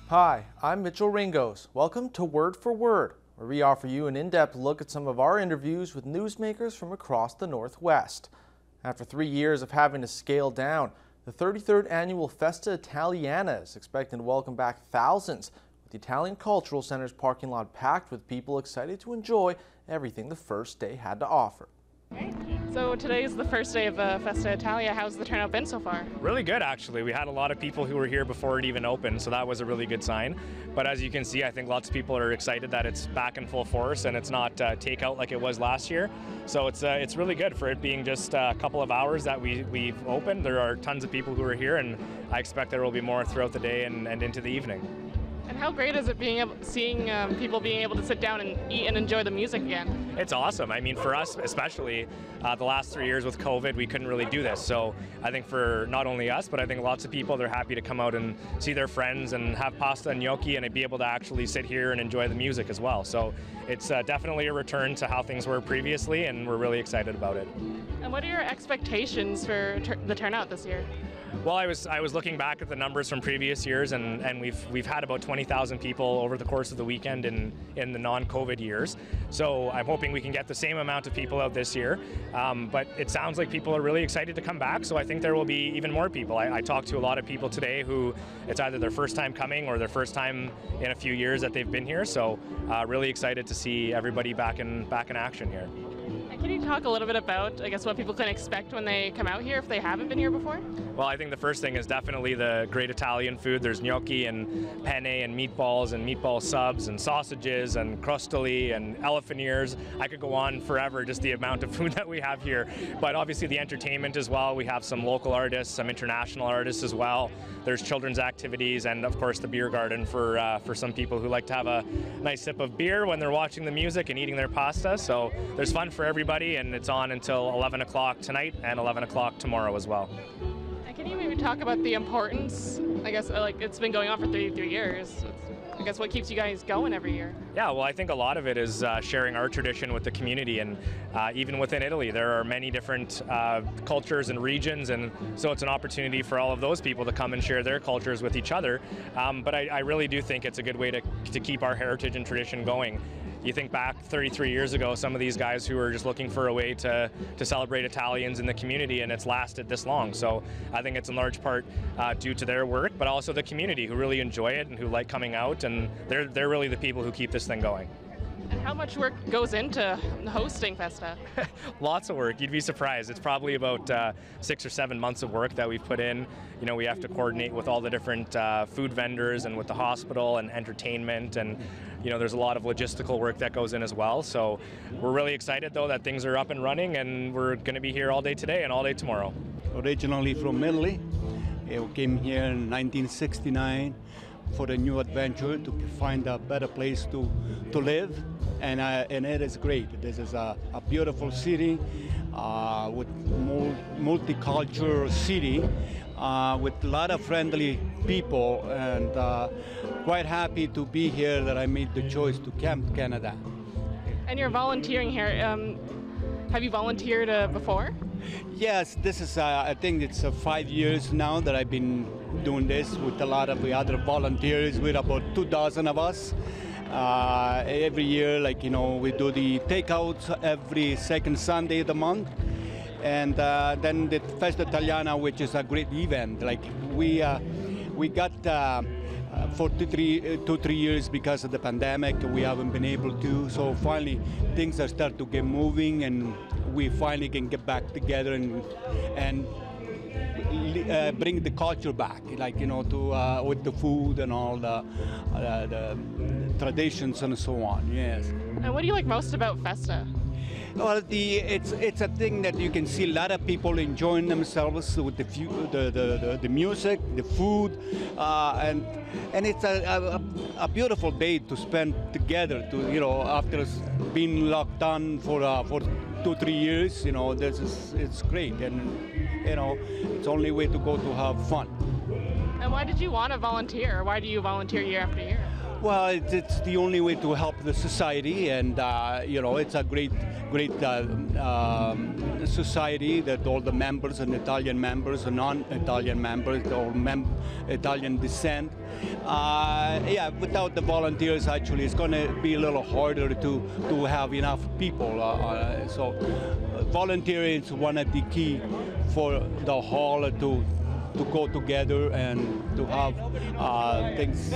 Hi, I'm Mitchell Ringos. Welcome to Word for Word, where we offer you an in-depth look at some of our interviews with newsmakers from across the Northwest. After 3 years of having to scale down, the 33rd annual Festa Italiana is expected to welcome back thousands, with the Italian Cultural Center's parking lot packed with people excited to enjoy everything the first day had to offer. Okay. So today is the first day of Festa Italia. How's the turnout been so far? Really good, actually. We had a lot of people who were here before it even opened, so that was a really good sign. But as you can see, I think lots of people are excited that it's back in full force and it's not takeout like it was last year. So it's really good for it being just a couple of hours that we've opened. There are tons of people who are here, and I expect there will be more throughout the day and into the evening. And how great is it seeing people being able to sit down and eat and enjoy the music again? It's awesome. I mean, for us especially, the last 3 years with COVID, we couldn't really do this. So I think for not only us, but I think lots of people, they're happy to come out and see their friends and have pasta and gnocchi and be able to actually sit here and enjoy the music as well. So it's definitely a return to how things were previously, and we're really excited about it. And what are your expectations for the turnout this year? Well, I was looking back at the numbers from previous years, and we've had about 20,000 people over the course of the weekend in the non-COVID years. So I'm hoping we can get the same amount of people out this year. But it sounds like people are really excited to come back, so I think there will be even more people. I talked to a lot of people today who it's either their first time coming or their first time in a few years that they've been here. So really excited to see everybody back in action here. Can you talk a little bit about, I guess, what people can expect when they come out here if they haven't been here before? Well, I think the first thing is definitely the great Italian food. There's gnocchi and penne and meatball subs and sausages and crostoli and elephant ears. I could go on forever, just the amount of food that we have here. But obviously the entertainment as well. We have some local artists, some international artists as well. There's children's activities, and of course the beer garden for some people who like to have a nice sip of beer when they're watching the music and eating their pasta. So there's fun for everybody, and it's on until 11 o'clock tonight and 11 o'clock tomorrow as well. And can you maybe talk about the importance, I guess, like it's been going on for 33 years. I guess what keeps you guys going every year? Yeah, well, I think a lot of it is sharing our tradition with the community, and even within Italy, there are many different cultures and regions, and so it's an opportunity for all of those people to come and share their cultures with each other. But I really do think it's a good way to keep our heritage and tradition going. You think back 33 years ago, some of these guys who were just looking for a way to celebrate Italians in the community, and it's lasted this long. So I think it's in large part due to their work, but also the community who really enjoy it and who like coming out, and they're really the people who keep this thing going. And how much work goes into hosting Festa? Lots of work. You'd be surprised. It's probably about 6 or 7 months of work that we've put in. You know, we have to coordinate with all the different food vendors and with the hospital and entertainment, and you know, there's a lot of logistical work that goes in as well. So we're really excited though that things are up and running, and we're going to be here all day today and all day tomorrow. Originally from Italy, we came here in 1969 for a new adventure, to find a better place to live, and it is great. This is a beautiful city with multicultural city with a lot of friendly people, and quite happy to be here that I made the choice to come to Canada. And you're volunteering here. Have you volunteered before? Yes, this is, I think it's 5 years now that I've been doing this with a lot of the other volunteers, with about 2,000 of us. Every year, like, you know, we do the takeouts every second Sunday of the month. And then the Festa Italiana, which is a great event. Like, we got for 2-3 years because of the pandemic, we haven't been able to. So finally, things are starting to get moving, and we finally can get back together and bring the culture back, like, you know, to with the food and all the traditions and so on. Yes. And what do you like most about Festa? Well, it's a thing that you can see a lot of people enjoying themselves with the music, the food, and it's a beautiful day to spend together. To, you know, after being locked down for 2-3 years, you know, it's great, and you know, it's the only way to go to have fun. And why did you want to volunteer? Why do you volunteer year after year? Well, it's the only way to help the society, and you know, it's a great society that all the members and Italian members and non-Italian members, or Italian descent. Yeah, without the volunteers, actually, it's going to be a little harder to have enough people. So, volunteering is one of the key for the hall to go together and to have things.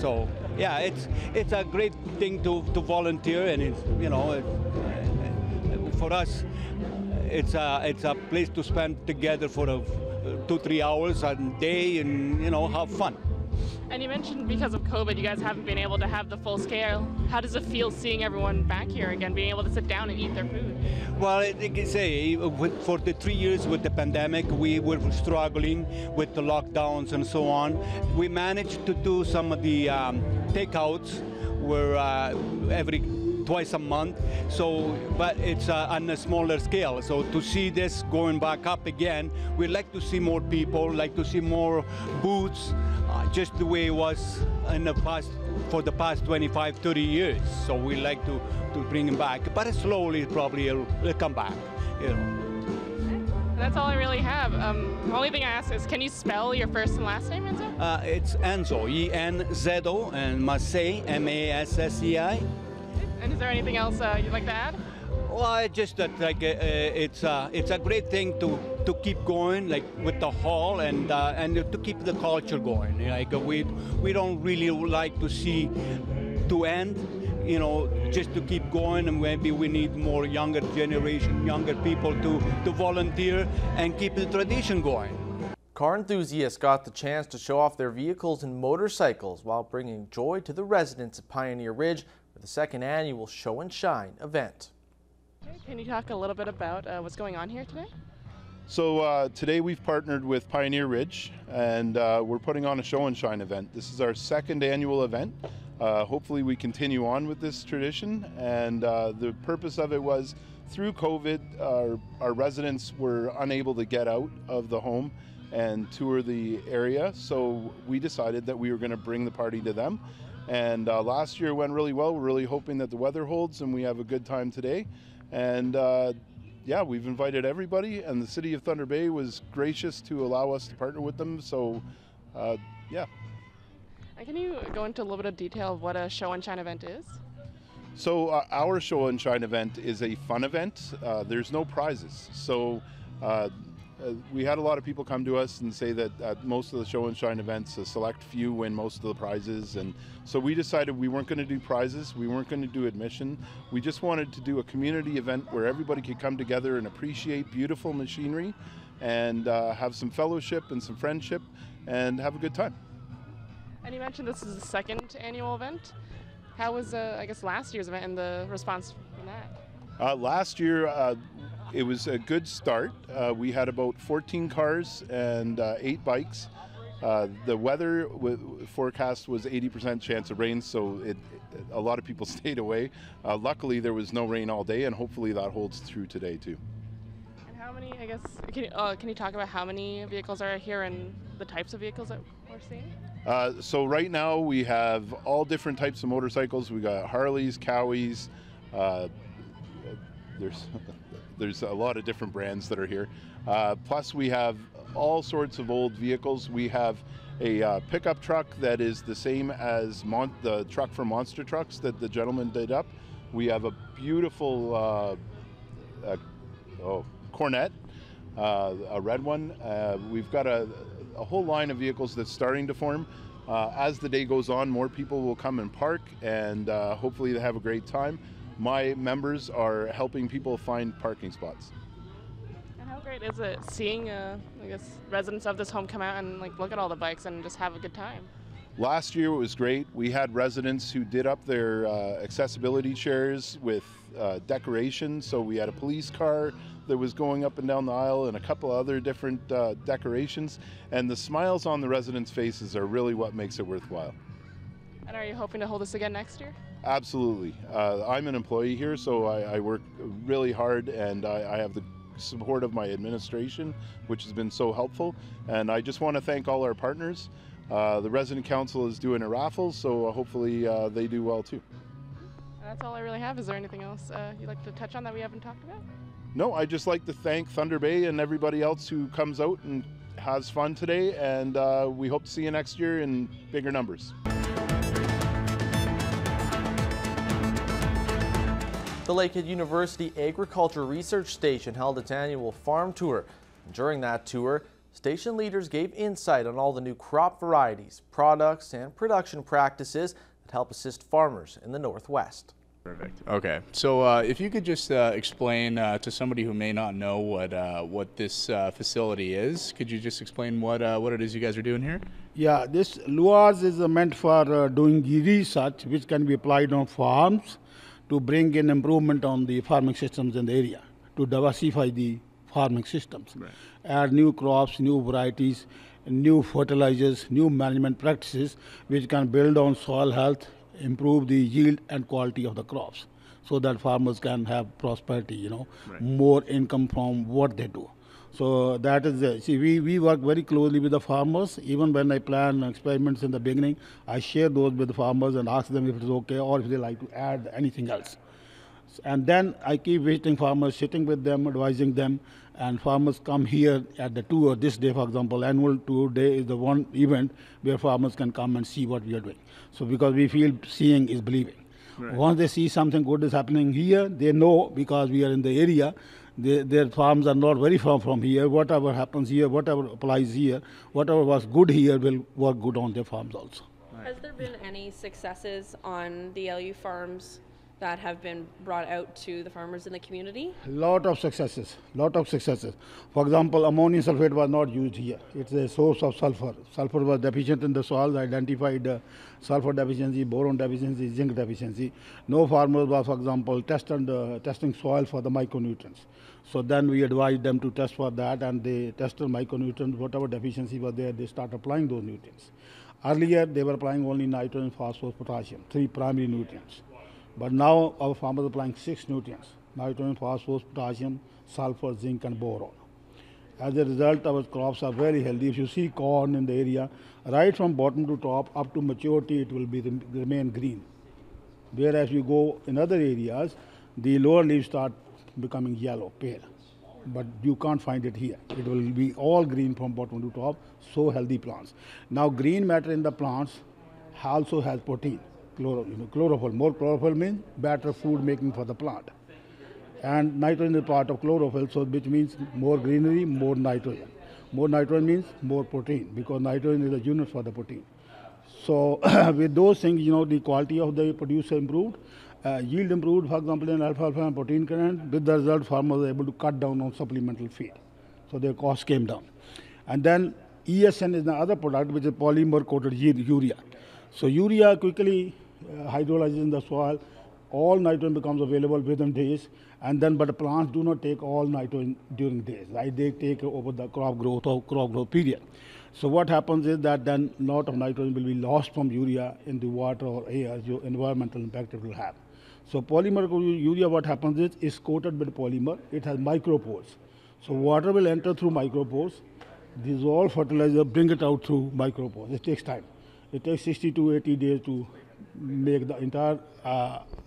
So yeah, it's a great thing to volunteer, and it's, you know, for us, it's a place to spend together for 2-3 hours a day, and you know, have fun. And you mentioned because of COVID, you guys haven't been able to have the full scale. How does it feel seeing everyone back here again, being able to sit down and eat their food? Well, I can say for the 3 years with the pandemic, we were struggling with the lockdowns and so on. We managed to do some of the takeouts, where twice a month. So, but it's on a smaller scale. So to see this going back up again, we'd like to see more people, like to see more booths, just the way it was in the past, for the past 25, 30 years. So we like to bring them back, but slowly probably it'll come back, you know. That's all I really have. The only thing I ask is, can you spell your first and last name, Enzo? It's Enzo, E-N-Z-O, and Massei, M-A-S-S-E-I. And is there anything else you'd like to add? Well, just that like it's a great thing to keep going, like with the hall, and to keep the culture going. Like we don't really like to see to end, you know, just to keep going, and maybe we need more younger generation, younger people to volunteer and keep the tradition going. Car enthusiasts got the chance to show off their vehicles and motorcycles while bringing joy to the residents of Pioneer Ridge for the second annual Show and Shine event. Can you talk a little bit about what's going on here today? So today we've partnered with Pioneer Ridge, and we're putting on a Show and Shine event. This is our second annual event. Hopefully we continue on with this tradition, and the purpose of it was, through COVID, our residents were unable to get out of the home and tour the area, so we decided that we were going to bring the party to them. And last year went really well. We're really hoping that the weather holds and we have a good time today. And yeah, we've invited everybody, and the City of Thunder Bay was gracious to allow us to partner with them. So yeah. And can you go into a little bit of detail of what a Show and Shine event is? So our Show and Shine event is a fun event. There's no prizes. So we had a lot of people come to us and say that at most of the Show and Shine events, a select few win most of the prizes. And so we decided we weren't going to do prizes. We weren't going to do admission. We just wanted to do a community event where everybody could come together and appreciate beautiful machinery and have some fellowship and some friendship and have a good time. And you mentioned this is the second annual event. How was, I guess, last year's event and the response from that? Last year, it was a good start. We had about 14 cars and 8 bikes. The weather forecast was 80% chance of rain, so a lot of people stayed away. Luckily, there was no rain all day, and hopefully that holds true today too. And how many, I guess, can you talk about how many vehicles are here and the types of vehicles that we're seeing? So right now we have all different types of motorcycles. We got Harleys, Cowies. There's a lot of different brands that are here. Plus we have all sorts of old vehicles. We have a pickup truck that is the same as the truck for Monster Trucks that the gentleman did up. We have a beautiful Cornet, a red one. We've got a whole line of vehicles that's starting to form. As the day goes on, more people will come and park, and hopefully they have a great time. My members are helping people find parking spots. And how great is it seeing, I guess, residents of this home come out and look at all the bikes and just have a good time? Last year it was great. We had residents who did up their accessibility chairs with decorations. So we had a police car that was going up and down the aisle and a couple other different decorations. And the smiles on the residents' faces are really what makes it worthwhile. And are you hoping to hold this again next year? Absolutely. I'm an employee here, so I work really hard, and I have the support of my administration, which has been so helpful. And I just want to thank all our partners. The resident council is doing a raffle, so hopefully they do well too. That's all I really have. Is there anything else you'd like to touch on that we haven't talked about? No, I'd just like to thank Thunder Bay and everybody else who comes out and has fun today, and we hope to see you next year in bigger numbers. The Lakehead University Agriculture Research Station held its annual farm tour. During that tour, station leaders gave insight on all the new crop varieties, products, and production practices that help assist farmers in the Northwest. Perfect. Okay, so if you could just explain to somebody who may not know what this facility is, could you just explain what it is you guys are doing here? Yeah, this LUAS is meant for doing research which can be applied on farms to bring in improvement on the farming systems in the area, to diversify the farming systems, Right. add new crops, new varieties, new fertilizers, new management practices which can build on soil health, improve the yield and quality of the crops so that farmers can have prosperity, Right. more income from what they do. So that is, see, we work very closely with the farmers. Even when I plan experiments in the beginning, I share those with the farmers and ask them if it's okay or if they like to add anything else. And then I keep visiting farmers, sitting with them, advising them, and farmers come here at the tour. This day, for example, annual tour day is the one event where farmers can come and see what we are doing. So because we feel seeing is believing. Right. Once they see something good is happening here, they know because we are in the area, their farms are not very far from here. Whatever happens here, whatever applies here, whatever was good here will work good on their farms also. Has there been any successes on the LU farms that have been brought out to the farmers in the community? Lot of successes. For example, ammonium sulfate was not used here. It's a source of sulfur. Sulfur was deficient in the soil, identified sulfur deficiency, boron deficiency, zinc deficiency. No farmer was, for example, testing soil for the micronutrients. So then we advised them to test for that, and they tested micronutrients, whatever deficiency was there, they start applying those nutrients. Earlier, they were applying only nitrogen, phosphorus, potassium, 3 primary nutrients. But now our farmers are applying 6 nutrients: nitrogen, phosphorus, potassium, sulfur, zinc, and boron. As a result, our crops are very healthy. If you see corn in the area, right from bottom to top up to maturity, it will remain green. Whereas you go in other areas, the lower leaves start becoming yellow, pale. But you can't find it here. It will be all green from bottom to top, so healthy plants. Now, green matter in the plants also has protein. Chlorophyll. More chlorophyll means better food making for the plant. And nitrogen is part of chlorophyll, so which means more greenery, more nitrogen. More nitrogen means more protein, because nitrogen is a unit for the protein. So with those things, the quality of the produce improved, yield improved, for example, in alfalfa and protein content. With the result, farmers were able to cut down on supplemental feed. So their cost came down. And then ESN is the other product, which is polymer coated urea. So urea quickly hydrolyzes in the soil, all nitrogen becomes available within days, and then but the plants do not take all nitrogen during days, right? They take over the crop growth period. So what happens is that then a lot of nitrogen will be lost from urea in the water or air, your environmental impact it will have. So polymer urea, what happens is it's coated with polymer, it has micropores. So water will enter through micropores, dissolve fertilizer, bring it out through micropores. It takes time. It takes 60 to 80 days to make the entire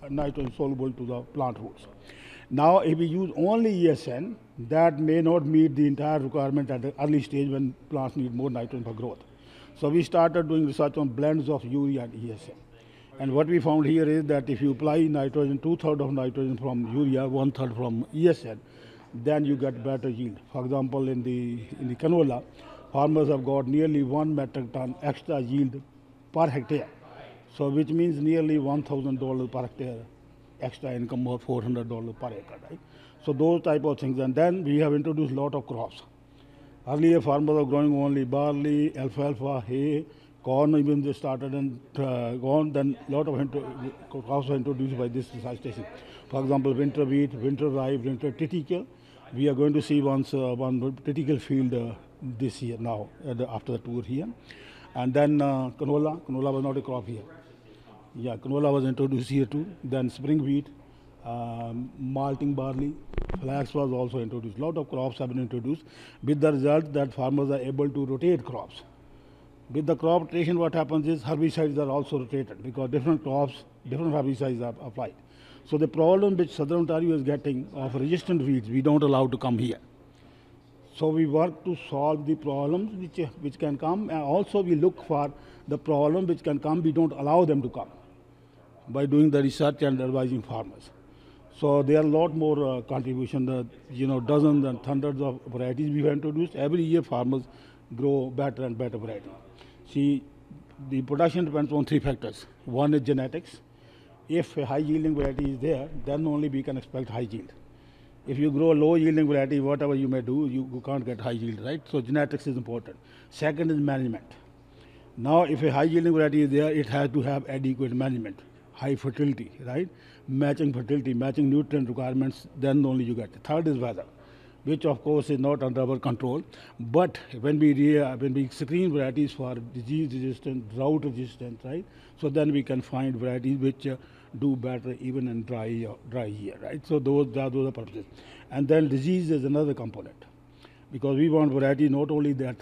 nitrogen soluble to the plant roots. Now, if we use only ESN, that may not meet the entire requirement at the early stage when plants need more nitrogen for growth. So we started doing research on blends of urea and ESN. And what we found here is that if you apply nitrogen, 2/3 of nitrogen from urea, 1/3 from ESN, then you get better yield. For example, in the canola, farmers have got nearly 1 metric ton extra yield per hectare. So which means nearly $1,000 per hectare extra income, or $400 per acre, right? So those type of things. And then we have introduced a lot of crops. Earlier farmers were growing only barley, alfalfa, hay, corn even they started and gone. Then a lot of crops were introduced by this research station. For example, winter wheat, winter rye, winter triticale. We are going to see one triticale field this year now after the tour here. And then canola was not a crop here. Yeah, canola was introduced here too. Then spring wheat, malting barley, flax was also introduced. A lot of crops have been introduced with the result that farmers are able to rotate crops. With the crop rotation, what happens is herbicides are also rotated because different crops, different herbicides are applied. So the problem which Southern Ontario is getting of resistant weeds, we don't allow to come here. So we work to solve the problems which can come, and also we look for the problem which can come, we don't allow them to come by doing the research and advising farmers. So there are a lot more contribution, dozens and hundreds of varieties we have introduced. Every year farmers grow better and better variety. See, the production depends on three factors. One is genetics. If a high yielding variety is there, then only we can expect high yield. If you grow a low yielding variety, whatever you may do, you can't get high yield, right? So genetics is important. Second is management. Now, if a high yielding variety is there, it has to have adequate management, high fertility, right? Matching fertility, matching nutrient requirements, then only you get it. Third is weather, which of course is not under our control. But when we screen varieties for disease resistant, drought resistant, right? So then we can find varieties which do better even in dry year, right? So those are purposes. And then disease is another component, because we want variety not only that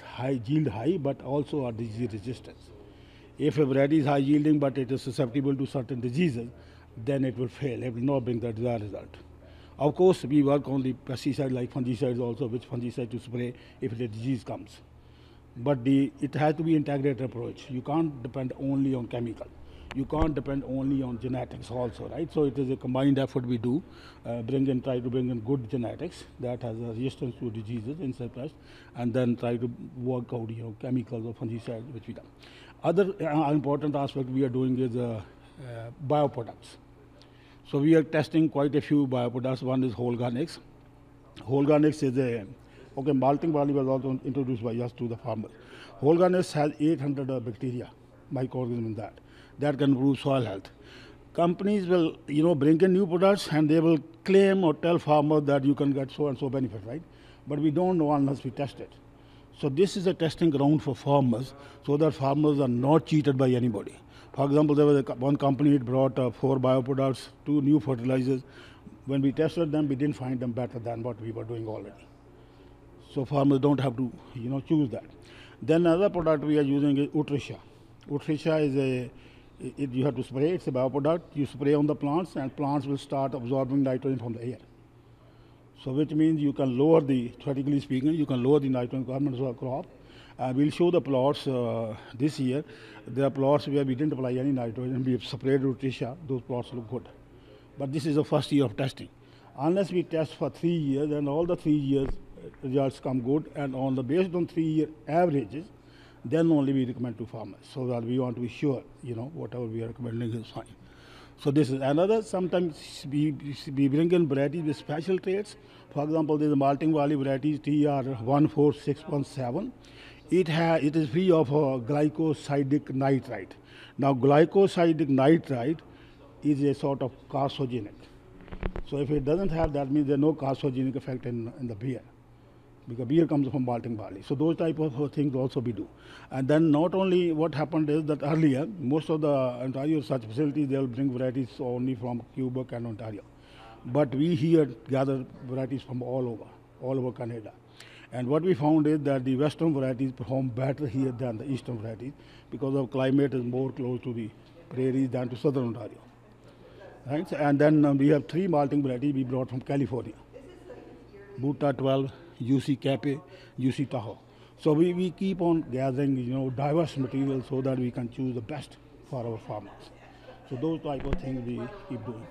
yield high, but also our disease resistance. If a variety is high yielding, but it is susceptible to certain diseases, then it will fail. It will not bring the desired result. Of course, we work on the pesticide like fungicides also, which fungicide to spray if the disease comes. But it has to be integrated approach. You can't depend only on chemical. You can't depend only on genetics also, right? So it is a combined effort we do, try to bring in good genetics that has a resistance to diseases, insect pests, and then try to work out, chemicals or fungicides, which we do. Other important aspect we are doing is bioproducts. So we are testing quite a few bioproducts. One is Holganix. Holganix is malting barley was also introduced by us to the farmers. Holganix has 800 bacteria, microorganisms in that can improve soil health. Companies will, bring in new products and they will claim or tell farmers that you can get so and so benefit, right? But we don't know unless we test it. So this is a testing ground for farmers so that farmers are not cheated by anybody. For example, there was one company that brought 4 bioproducts, 2 new fertilizers. When we tested them, we didn't find them better than what we were doing already. So farmers don't have to, choose that. Then another product we are using is Utrisha. Utrisha is you have to spray. It's a bioproduct. You spray on the plants, and plants will start absorbing nitrogen from the air. So which means you can lower theoretically speaking, you can lower the nitrogen requirements of a crop. We'll show the plots this year. There are plots where we didn't apply any nitrogen. We have sprayed Utrisha. Those plots look good. But this is the first year of testing. Unless we test for 3 years, then all the 3 years results come good, and based on 3-year averages, then only we recommend to farmers, so that we want to be sure, whatever we are recommending is fine. So this is another. Sometimes we bring in varieties with special traits. For example, there is a malting barley variety TR14617. It is free of glycosidic nitrite. Now, glycosidic nitrite is a sort of carcinogenic. So if it doesn't have that, means there's no carcinogenic effect in the beer, because beer comes from malting barley. So those type of things also we do. And then not only what happened is that earlier, most of the Ontario research facilities, they will bring varieties only from Quebec and Ontario. But we here gather varieties from all over Canada. And what we found is that the western varieties perform better here than the eastern varieties, because of climate is more close to the prairies than to southern Ontario. Right? And then we have 3 malting varieties we brought from California: Buta 12, UC Cape, UC Tahoe. So we keep on gathering, diverse material so that we can choose the best for our farmers. So those type of things we keep doing.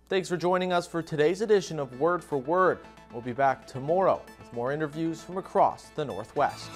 Thanks for joining us for today's edition of Word for Word. We'll be back tomorrow with more interviews from across the Northwest.